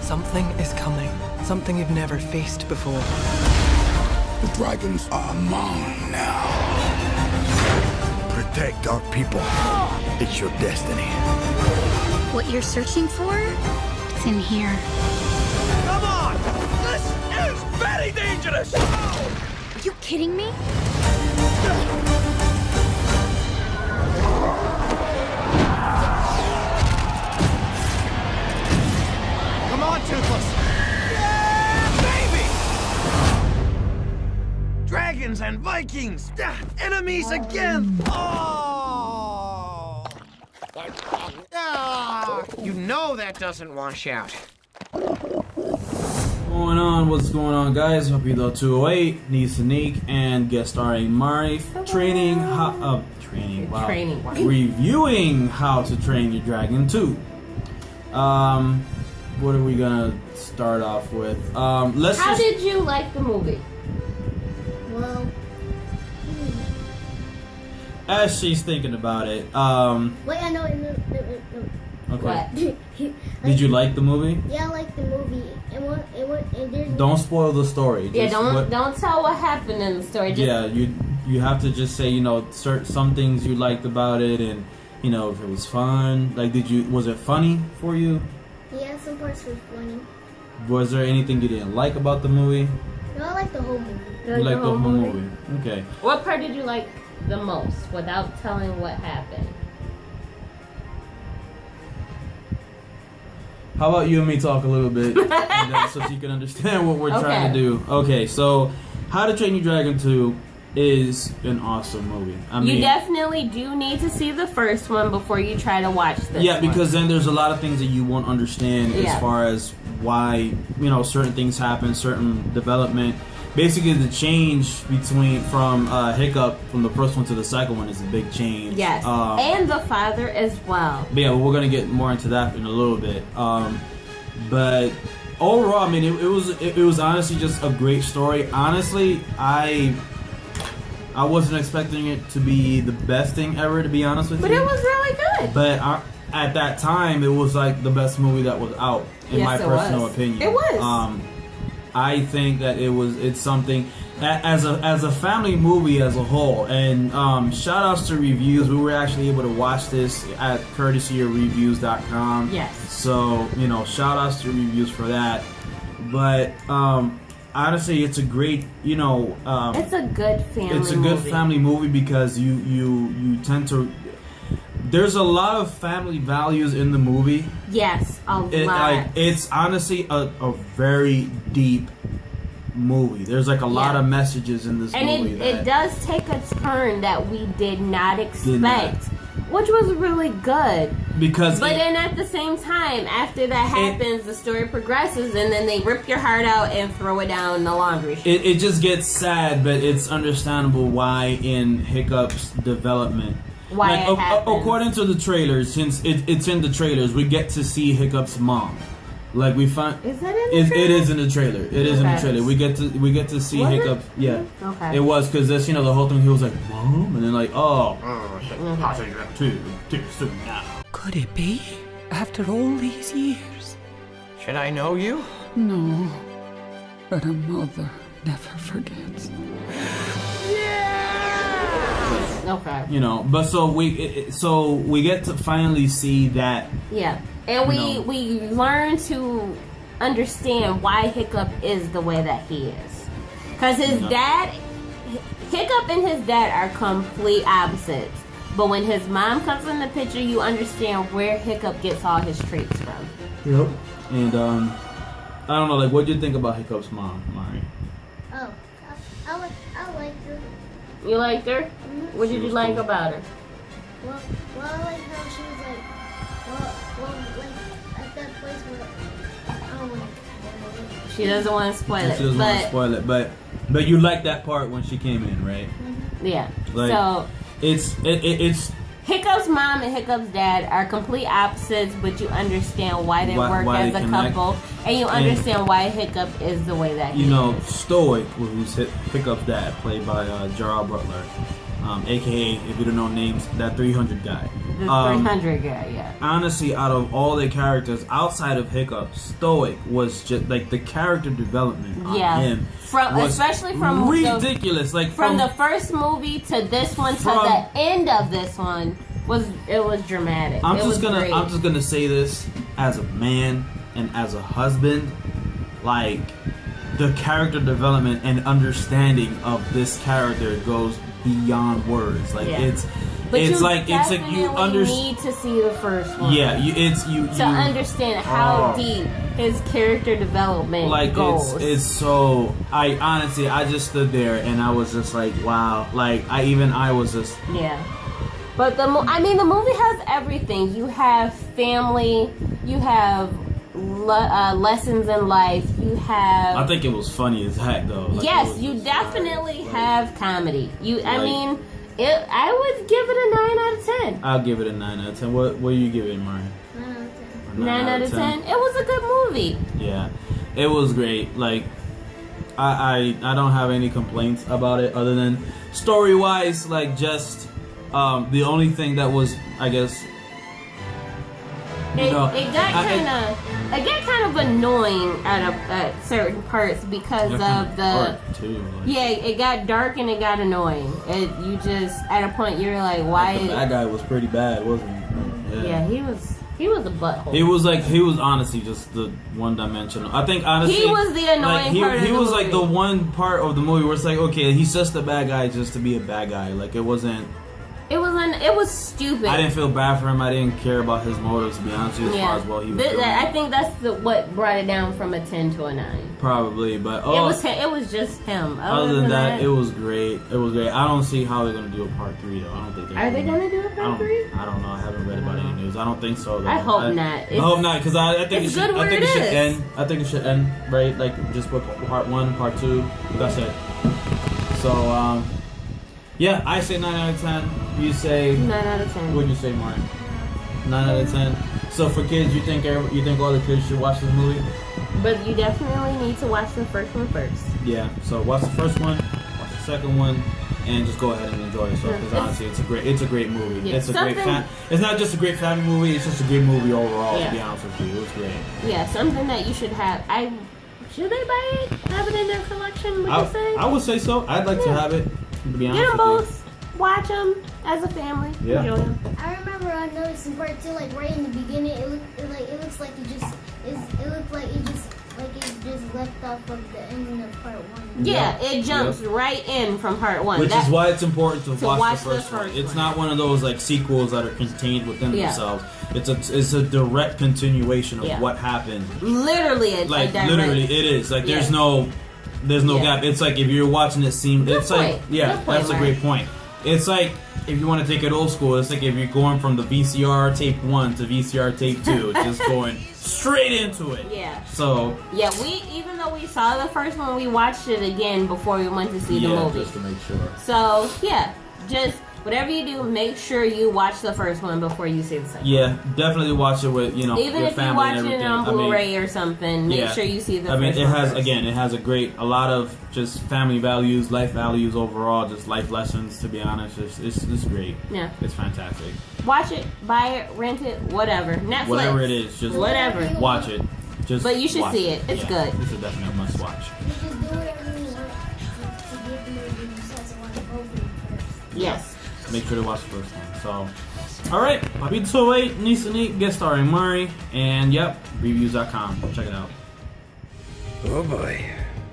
Something is coming. Something you've never faced before. The dragons are mine now. Protect our people. It's your destiny. What you're searching for? It's in here. Come on! This is very dangerous! Are you kidding me? Come on, Toothless! Yeah, baby! Dragons and Vikings! Enemies again! Oh! You know that doesn't wash out. What's going on, guys? Hope you though 208, Neek, and guest starring Mari, reviewing How to Train Your Dragon 2. What are we gonna start off with? How did you like the movie? Well, as she's thinking about it, wait, I know. okay. What? Did you like the movie? Yeah, I like the movie. And there's Don't spoil the story. Yeah, Just don't tell what happened in the story. Just, yeah, you have to just say, some things you liked about it, and if it was fun. Like, was it funny for you? Yeah, some parts were funny. Was there anything you didn't like about the movie? No, I like the whole movie. You like the whole movie? Okay. What part did you like the most, without telling what happened? How about you and me talk a little bit so you can understand what we're trying to do? Okay, so How to Train Your Dragon 2 is an awesome movie. I mean, you definitely do need to see the first one before you try to watch this. Yeah, because then there's a lot of things that you won't understand as far as why certain things happen, certain development. Basically, the change from Hiccup from the first one to the second one is a big change. Yes, and the father as well. But yeah, we're gonna get more into that in a little bit. But overall, I mean, it was honestly just a great story. Honestly, I wasn't expecting it to be the best thing ever, to be honest with you. But it was really good. But at that time, it was like the best movie that was out, in my personal opinion. It was. I think that it's something as a family movie as a whole. And shout outs to ReevYoos. We were actually able to watch this at courtesy of ReevYoos.com. Yes. So shout outs to ReevYoos for that. But honestly, it's a great it's a good family. It's a good family movie because you tend to. There's a lot of family values in the movie. Yes, a lot. It's honestly a very deep movie. There's a lot of messages in this movie. And it does take a turn that we did not expect, which was really good. But then at the same time, after that happens, the story progresses, and then they rip your heart out and throw it down the laundry chute. It just gets sad, but it's understandable why in Hiccup's development. Why it happens. According to the trailers, since it's in the trailers, we get to see Hiccup's mom. Like we find, is that in the trailer? It is in the trailer. It is in the trailer. We get to see Hiccup. Yeah. Okay. It was because that's the whole thing. He was like, "Mom," and then like, "Oh." Could it be? After all these years? Should I know you? No. But a mother never forgets. Okay. But so we get to finally see that. Yeah, and we learn to understand why Hiccup is the way that he is, because Hiccup and his dad are complete opposites. But when his mom comes in the picture, you understand where Hiccup gets all his traits from. Yep. And I don't know, like, what do you think about Hiccup's mom, Mari? Oh, I like her. You liked her? Mm-hmm. What did you like about her? Well, I like how she was like at that place where I don't want to. She doesn't want to spoil it. She doesn't want to spoil it, but you like that part when she came in, right? Mm-hmm. Yeah. Like, so it's Hiccup's mom and Hiccup's dad are complete opposites, but you understand why they work as a couple, and you understand why Hiccup is the way that he is. Stoic, who's Hiccup's dad, played by Gerard Butler. aka, if you don't know names, that 300 guy. The 300 guy, yeah. Honestly, out of all the characters outside of Hiccup, Stoic was just like the character development on him. Especially from ridiculous. From the first movie to this one to the end of this one was dramatic. I'm just gonna say this as a man and as a husband, like the character development and understanding of this character goes beyond words. Like it's like you need to see the first one. Yeah, you understand how deep his character development goes. It's so. I just stood there and I was just like, wow. Like I was just But the movie has everything. You have family. You have lessons in life. You have. I think it was funny as heck though. Like, yes, you definitely have comedy. I would give it a 9 out of 10. I'll give it a 9 out of 10. What do you give it, Mari? 9 out of 10. It was a good movie. Yeah, it was great. Like, I don't have any complaints about it other than story wise. Like, just the only thing that was, I guess, it got kind of annoying at certain parts because of the it got dark and it got annoying. You just at a point you're like, why? That guy was pretty bad, wasn't he? Yeah, he was a butthole. He was honestly just the one-dimensional. I think honestly he was the annoying part of the movie. He was like the one part of the movie where it's like, okay, he's just a bad guy just to be a bad guy. Like it wasn't. It was stupid. I didn't feel bad for him. I didn't care about his motives, to be honest with you, as far as what he was doing. I think that's what brought it down from a 10 to a 9. Probably, but it was just him. Other than that, it was great. It was great. I don't see how they're gonna do a part 3 though. I don't think they're gonna do a part 3. I don't know. I haven't read about any news. I don't think so. Though. I hope not. I hope not because I think it should. I think it should end. I think it should end right. Like just put part 1, part 2. That's it. So yeah, I say 9 out of 10. You say 9 out of 10. What do you say, Martin? 9 out of 10. So for kids, you think all the kids should watch this movie? But you definitely need to watch the first one first. Yeah. So watch the first one, watch the second one, and just go ahead and enjoy yourself. Because honestly, it's a great movie. Yeah, it's It's not just a great family movie. It's just a great movie overall. To be honest with you, it was great. Yeah, something that you should have. Should they buy it? Have it in their collection? Would you say? I would say so. I'd like to have it. To be honest Get them with both. Watch them as a family. Yeah. Enjoy them. I remember I noticed in part 2, like right in the beginning, it looks like it just left off of the ending of part 1. Yeah, it jumps right in from part 1. Which is why it's important to watch the first one. It's not one of those like sequels that are contained within themselves. It's a direct continuation of what happened. Literally, literally, it is. Like there's no gap. It's like if you're watching it that's a great point. It's like if you want to take it old school, it's like if you're going from the VCR tape 1 to VCR tape 2, just going straight into it. Yeah. So even though we saw the first one, we watched it again before we went to see the movie. Just to make sure. So just whatever you do, make sure you watch the first one before you see the second. Yeah, definitely watch it with even your if family you're watching and everything. it on Blu-ray or something. Make sure you see the first one. It has a lot of just family values, life values overall, just life lessons. To be honest, it's great. Yeah, it's fantastic. Watch it, buy it, rent it, whatever. Netflix, whatever it is, just whatever. Watch it. But you should see it. It's good. It's a definite must watch. You just do whatever you want to get the movie besides the one to go for first. Yes. Make sure to watch the first one. So, alright, Papito 8, Nisani, guest starring Mari, and ReevYoos.com. Check it out. Oh boy.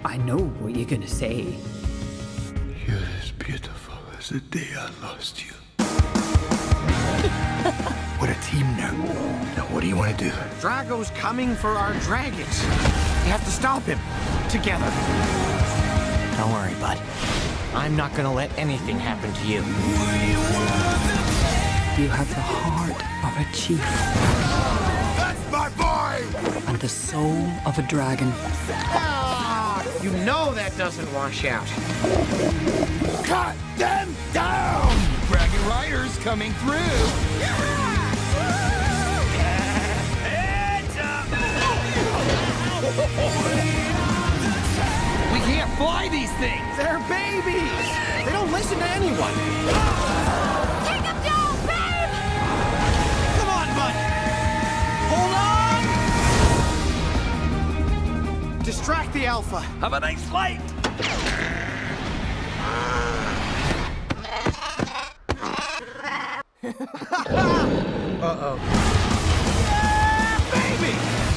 I know what you're gonna say. You're as beautiful as the day I lost you. We're a team now. Now what do you want to do? Drago's coming for our dragons. We have to stop him. Together. Don't worry, bud. I'm not gonna let anything happen to you. You have the heart of a chief. That's my boy! And the soul of a dragon. Ah, you know that doesn't wash out. Cut them down! Dragon Riders coming through. We can't fly these things. They're babies. They don't listen to anyone. Take him down, babe! Come on, bud. Hold on. Distract the alpha. Have a nice flight. Uh-oh. Yeah, baby!